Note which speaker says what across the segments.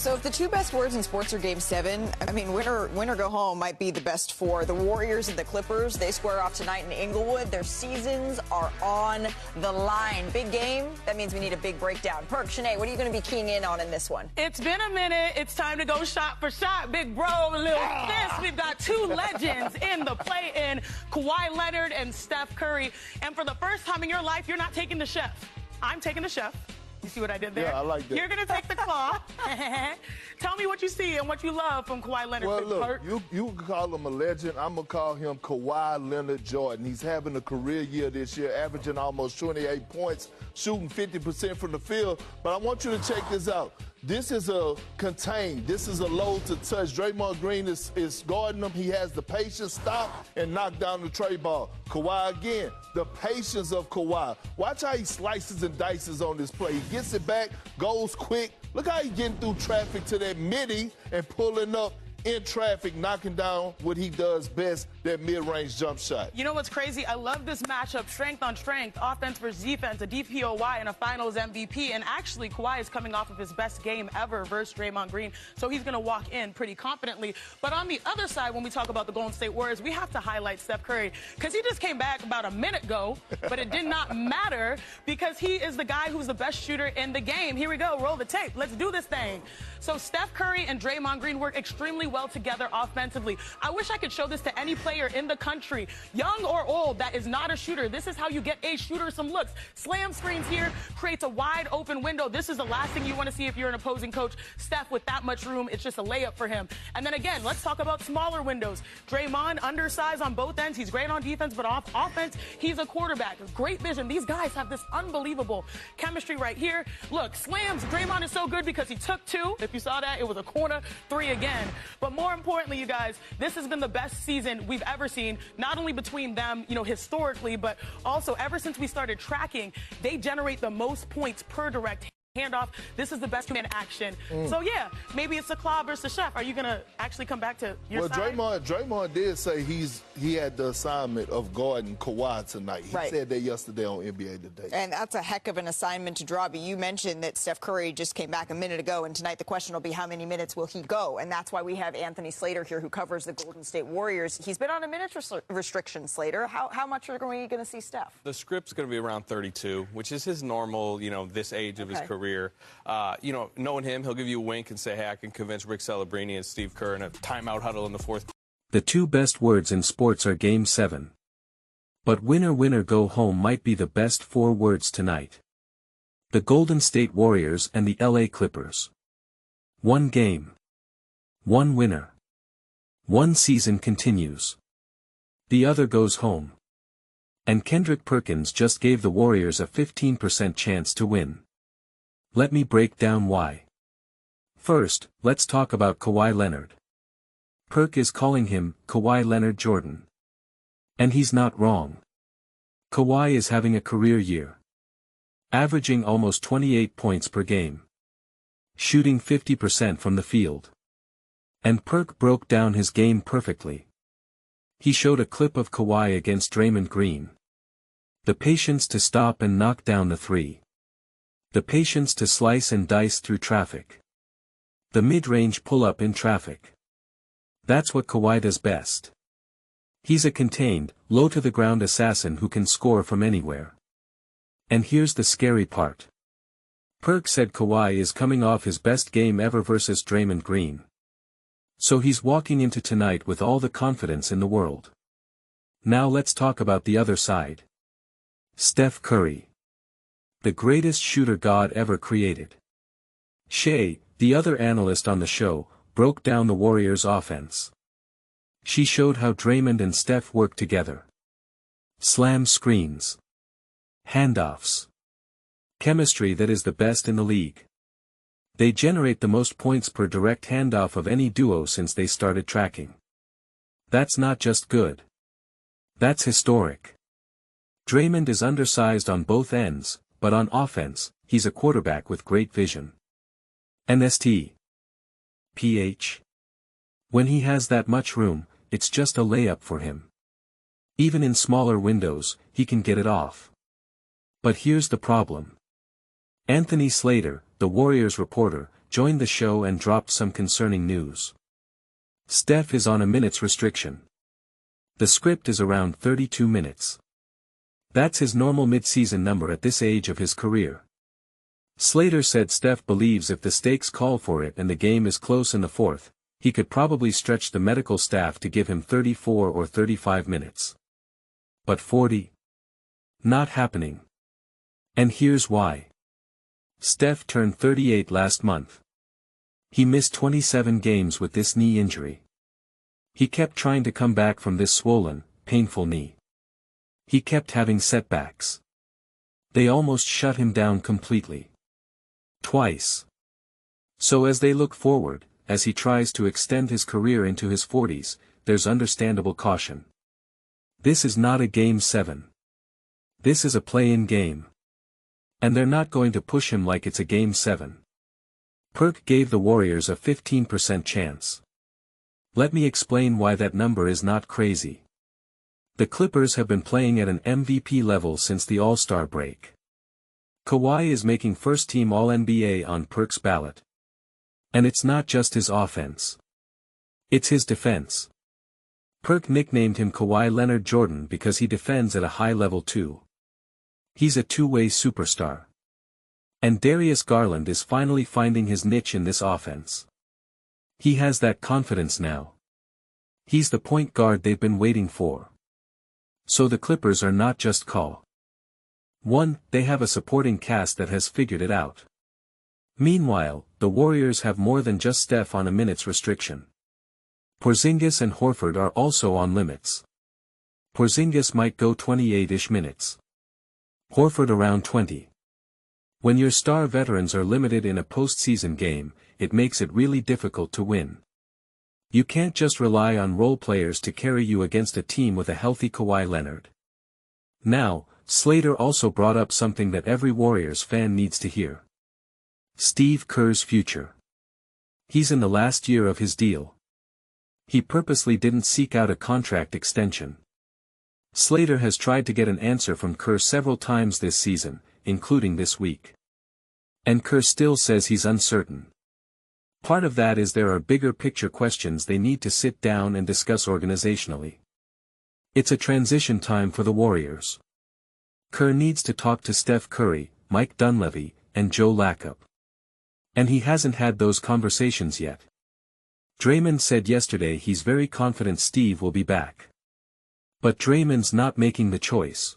Speaker 1: So if the two best words in sports are Game 7, I mean, win or go home might be the best four. The Warriors and the Clippers, they square off tonight in Inglewood. Their seasons are on the line. Big game. That means we need a big breakdown. Perk, Shanae, what are you going to be keying in on in this one?
Speaker 2: It's been a minute. It's time to go shot for shot. Big bro, little fist. We've got two legends in the play-in, Kawhi Leonard and Steph Curry. And for the first time in your life, you're not taking the chef. I'm taking the chef. You see what I did there?
Speaker 3: Yeah, I like that.
Speaker 2: You're going to take the claw. Tell me what you see and what you love from Kawhi Leonard.
Speaker 3: Well, look, you can call him a legend. I'm going to call him Kawhi Leonard Jordan. He's having a career year this year, averaging almost 28 points, shooting 50% from the field. But I want you to check this out. This is a contained. This is a low to touch. Draymond Green is guarding him. He has the patience, stop, and knock down the tray ball. Kawhi again, the patience of Kawhi. Watch how he slices and dices on this play. He gets it back, goes quick. Look how he's getting through traffic to that midi and pulling up in traffic, knocking down what he does best, that mid-range jump shot.
Speaker 2: You know what's crazy? I love this matchup, strength on strength, offense versus defense, a DPOY and a finals MVP. And actually, Kawhi is coming off of his best game ever versus Draymond Green, so he's going to walk in pretty confidently. But on the other side, when we talk about the Golden State Warriors, we have to highlight Steph Curry, because he just came back about a minute ago, but it did not matter because he is the guy who's the best shooter in the game. Here we go. Roll the tape. Let's do this thing. So Steph Curry and Draymond Green work extremely well together offensively. I wish I could show this to any player in the country, young or old, that is not a shooter. This is how you get a shooter some looks. Slam screens here, creates a wide open window. This is the last thing you want to see if you're an opposing coach. Steph with that much room, it's just a layup for him. And then again, let's talk about smaller windows. Draymond, undersized on both ends. He's great on defense, but off offense, he's a quarterback. Great vision. These guys have this unbelievable chemistry right here. Look, slams. Draymond is so good because he took two. If you saw that, it was a corner three again. But more importantly, you guys, this has been the best season we've ever seen, not only between them, you know, historically, but also ever since we started tracking, they generate the most points per direct handoff. This is the best man action. So yeah, maybe it's a KLAW versus the chef. Are you gonna actually come back to your side?
Speaker 3: Draymond did say he had the assignment of guarding Kawhi tonight. He said that yesterday on NBA Today.
Speaker 1: And that's a heck of an assignment to draw. But you mentioned that Steph Curry just came back a minute ago, and tonight the question will be how many minutes will he go? And that's why we have Anthony Slater here, who covers the Golden State Warriors. He's been on a minute restriction, Slater. How much are we going to see Steph?
Speaker 4: The script's going to be around 32, which is his normal, you know, this age of his career. You know, knowing him, he'll give you a wink and say, hey, I can convince Rick Celebrini and Steve Kerr in a timeout huddle in the fourth.
Speaker 5: The two best words in sports are Game 7. But winner go home might be the best four words tonight. The Golden State Warriors and the LA Clippers. One game. One winner. One season continues. The other goes home. And Kendrick Perkins just gave the Warriors a 15% chance to win. Let me break down why. First, let's talk about Kawhi Leonard. Perk is calling him Kawhi Leonard Jordan. And he's not wrong. Kawhi is having a career year. Averaging almost 28 points per game. Shooting 50% from the field. And Perk broke down his game perfectly. He showed a clip of Kawhi against Draymond Green. The patience to stop and knock down the three. The patience to slice and dice through traffic. The mid-range pull-up in traffic. That's what Kawhi does best. He's a contained, low-to-the-ground assassin who can score from anywhere. And here's the scary part. Perk said Kawhi is coming off his best game ever versus Draymond Green. So he's walking into tonight with all the confidence in the world. Now let's talk about the other side. Steph Curry. The greatest shooter God ever created. Shay, the other analyst on the show, broke down the Warriors' offense. She showed how Draymond and Steph work together. Slam screens. Handoffs. Chemistry that is the best in the league. They generate the most points per direct handoff of any duo since they started tracking. That's not just good. That's historic. Draymond is undersized on both ends, but on offense, he's a quarterback with great vision. NST. PH. When he has that much room, it's just a layup for him. Even in smaller windows, he can get it off. But here's the problem. Anthony Slater, the Warriors reporter, joined the show and dropped some concerning news. Steph is on a minutes restriction. The script is around 32 minutes. That's his normal mid-season number at this age of his career. Slater said Steph believes if the stakes call for it and the game is close in the fourth, he could probably stretch the medical staff to give him 34 or 35 minutes. But 40? Not happening. And here's why. Steph turned 38 last month. He missed 27 games with this knee injury. He kept trying to come back from this swollen, painful knee. He kept having setbacks. They almost shut him down completely. Twice. So as they look forward, as he tries to extend his career into his 40s, there's understandable caution. This is not a Game 7. This is a play-in game. And they're not going to push him like it's a Game 7. Perk gave the Warriors a 15% chance. Let me explain why that number is not crazy. The Clippers have been playing at an MVP level since the All-Star break. Kawhi is making first-team All-NBA on Perk's ballot. And it's not just his offense. It's his defense. Perk nicknamed him Kawhi Leonard Jordan because he defends at a high level too. He's a two-way superstar. And Darius Garland is finally finding his niche in this offense. He has that confidence now. He's the point guard they've been waiting for. So the Clippers are not just KAWH. 1. They have a supporting cast that has figured it out. Meanwhile, the Warriors have more than just Steph on a minutes restriction. Porzingis and Horford are also on limits. Porzingis might go 28-ish minutes. Horford around 20. When your star veterans are limited in a postseason game, it makes it really difficult to win. You can't just rely on role players to carry you against a team with a healthy Kawhi Leonard. Now, Slater also brought up something that every Warriors fan needs to hear. Steve Kerr's future. He's in the last year of his deal. He purposely didn't seek out a contract extension. Slater has tried to get an answer from Kerr several times this season, including this week. And Kerr still says he's uncertain. Part of that is there are bigger picture questions they need to sit down and discuss organizationally. It's a transition time for the Warriors. Kerr needs to talk to Steph Curry, Mike Dunleavy, and Joe Lacob. And he hasn't had those conversations yet. Draymond said yesterday he's very confident Steve will be back. But Draymond's not making the choice.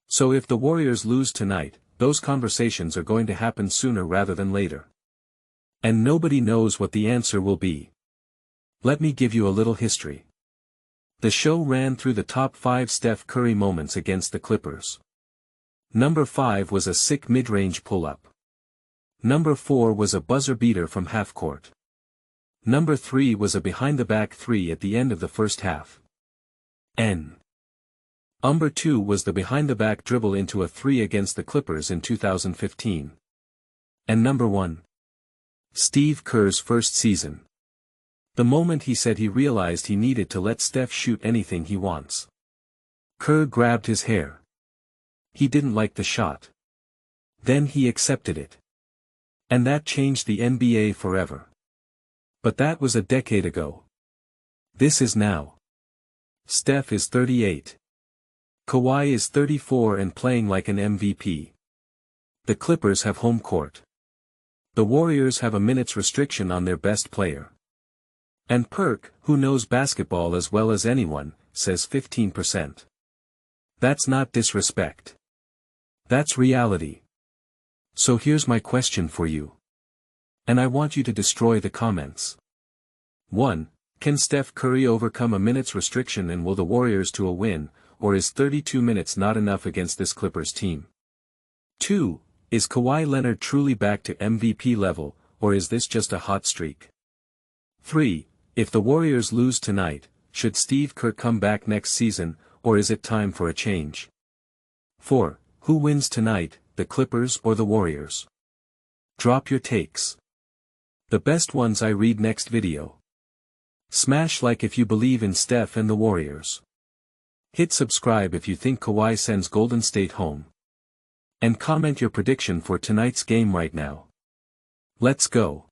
Speaker 5: So if the Warriors lose tonight, those conversations are going to happen sooner rather than later. And nobody knows what the answer will be. Let me give you a little history. The show ran through the top 5 Steph Curry moments against the Clippers. Number 5 was a sick mid-range pull-up. Number 4 was a buzzer beater from half-court. Number 3 was a behind-the-back 3 at the end of the first half. Number 2 was the behind-the-back dribble into a 3 against the Clippers in 2015. And number 1. Steve Kerr's first season. The moment he said he realized he needed to let Steph shoot anything he wants. Kerr grabbed his hair. He didn't like the shot. Then he accepted it. And that changed the NBA forever. But that was a decade ago. This is now. Steph is 38. Kawhi is 34 and playing like an MVP. The Clippers have home court. The Warriors have a minutes restriction on their best player. And Perk, who knows basketball as well as anyone, says 15%. That's not disrespect. That's reality. So here's my question for you. And I want you to destroy the comments. 1. Can Steph Curry overcome a minutes restriction and will the Warriors to a win, or is 32 minutes not enough against this Clippers team? 2. Is Kawhi Leonard truly back to MVP level, or is this just a hot streak? 3. If the Warriors lose tonight, should Steve Kerr come back next season, or is it time for a change? 4. Who wins tonight, the Clippers or the Warriors? Drop your takes. The best ones I read next video. Smash like if you believe in Steph and the Warriors. Hit subscribe if you think Kawhi sends Golden State home. And comment your prediction for tonight's game right now. Let's go.